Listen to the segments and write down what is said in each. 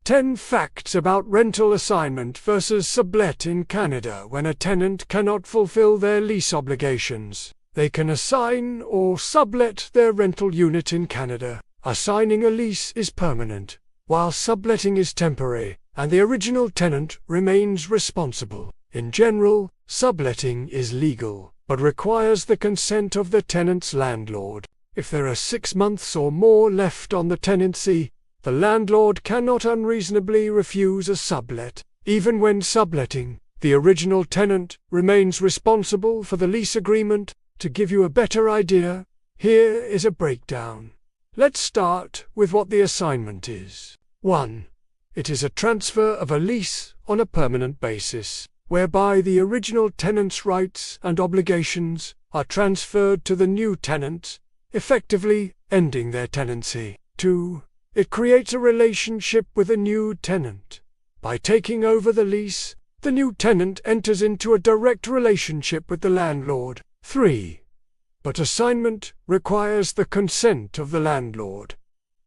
10 Facts about rental assignment versus sublet in Canada. When a tenant cannot fulfill their lease obligations, they can assign or sublet their rental unit in Canada. Assigning a lease is permanent, while subletting is temporary, and the original tenant remains responsible. In general, subletting is legal, but requires the consent of the tenant's landlord. If there are 6 months or more left on the tenancy, the landlord cannot unreasonably refuse a sublet. Even when subletting, the original tenant remains responsible for the lease agreement. To give you a better idea, here is a breakdown. Let's start with what the assignment is. 1. It is a transfer of a lease on a permanent basis, whereby the original tenant's rights and obligations are transferred to the new tenant, effectively ending their tenancy. 2. It creates a relationship with a new tenant. By taking over the lease, the new tenant enters into a direct relationship with the landlord. 3. But assignment requires the consent of the landlord.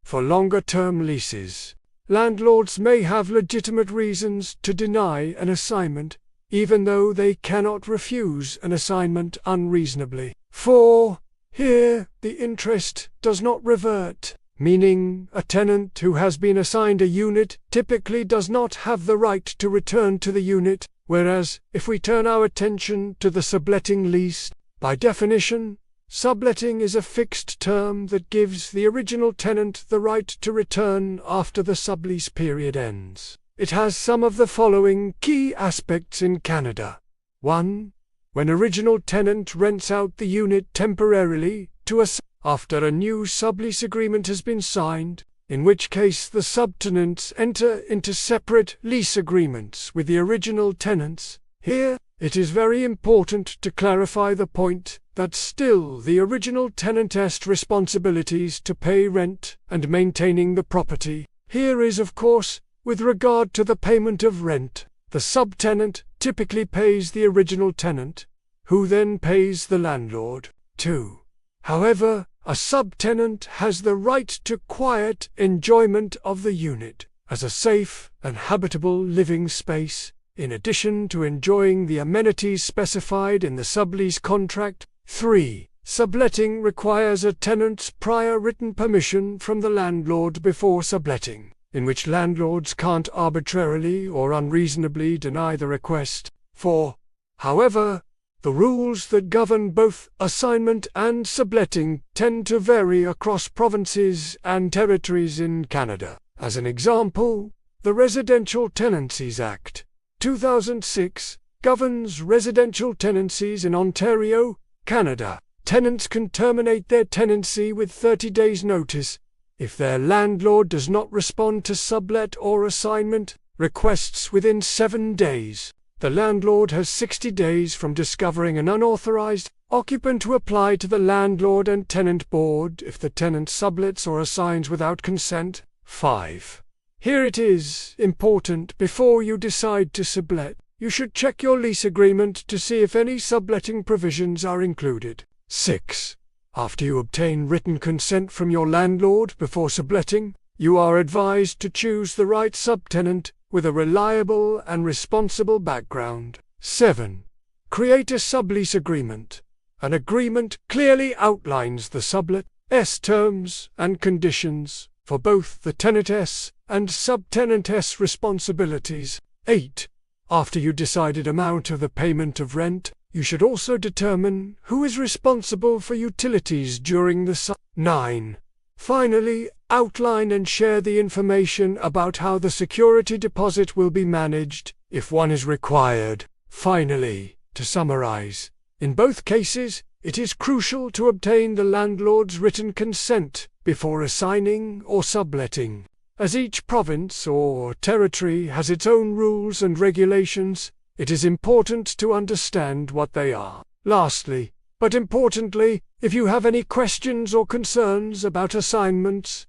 For longer-term leases, landlords may have legitimate reasons to deny an assignment, even though they cannot refuse an assignment unreasonably. 4. Here, the interest does not revert, meaning a tenant who has been assigned a unit typically does not have the right to return to the unit, whereas, if we turn our attention to the subletting lease, by definition, subletting is a fixed term that gives the original tenant the right to return after the sublease period ends. It has some of the following key aspects in Canada. 1. When original tenant rents out the unit temporarily to after a new sublease agreement has been signed, in which case the subtenants enter into separate lease agreements with the original tenants. Here, it is very important to clarify the point that still the original tenant has responsibilities to pay rent and maintaining the property. Here is, of course, with regard to the payment of rent, the subtenant typically pays the original tenant, who then pays the landlord. 2. However, a subtenant has the right to quiet enjoyment of the unit as a safe and habitable living space, in addition to enjoying the amenities specified in the sublease contract. 3. Subletting requires a tenant's prior written permission from the landlord before subletting, in which landlords can't arbitrarily or unreasonably deny the request. 4. However, the rules that govern both assignment and subletting tend to vary across provinces and territories in Canada. As an example, the Residential Tenancies Act, 2006, governs residential tenancies in Ontario, Canada. Tenants can terminate their tenancy with 30 days' notice if their landlord does not respond to sublet or assignment requests within 7 days. The landlord has 60 days from discovering an unauthorized occupant to apply to the Landlord and Tenant Board if the tenant sublets or assigns without consent. 5. Here it is important, before you decide to sublet, you should check your lease agreement to see if any subletting provisions are included. 6. After you obtain written consent from your landlord before subletting, you are advised to choose the right subtenant with a reliable and responsible background. 7. Create a sublease agreement. An agreement clearly outlines the sublet's terms and conditions for both the tenant's and subtenant's responsibilities. 8. After you decided amount of the payment of rent, you should also determine who is responsible for utilities during the 9. Finally, outline and share the information about how the security deposit will be managed, if one is required. Finally, to summarize, in both cases, it is crucial to obtain the landlord's written consent before assigning or subletting. As each province or territory has its own rules and regulations, it is important to understand what they are. Lastly, but importantly, if you have any questions or concerns about assignments,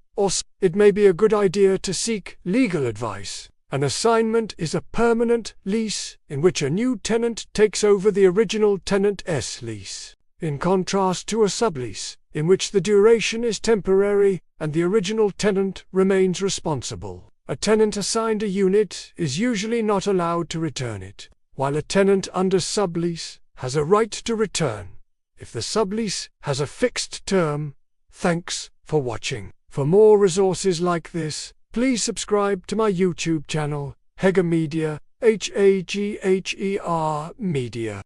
it may be a good idea to seek legal advice. An assignment is a permanent lease in which a new tenant takes over the original tenant's lease, in contrast to a sublease, in which the duration is temporary and the original tenant remains responsible. A tenant assigned a unit is usually not allowed to return it, while a tenant under sublease has a right to return if the sublease has a fixed term. Thanks for watching. For more resources like this, please subscribe to my YouTube channel, Hager Media, Hager Media.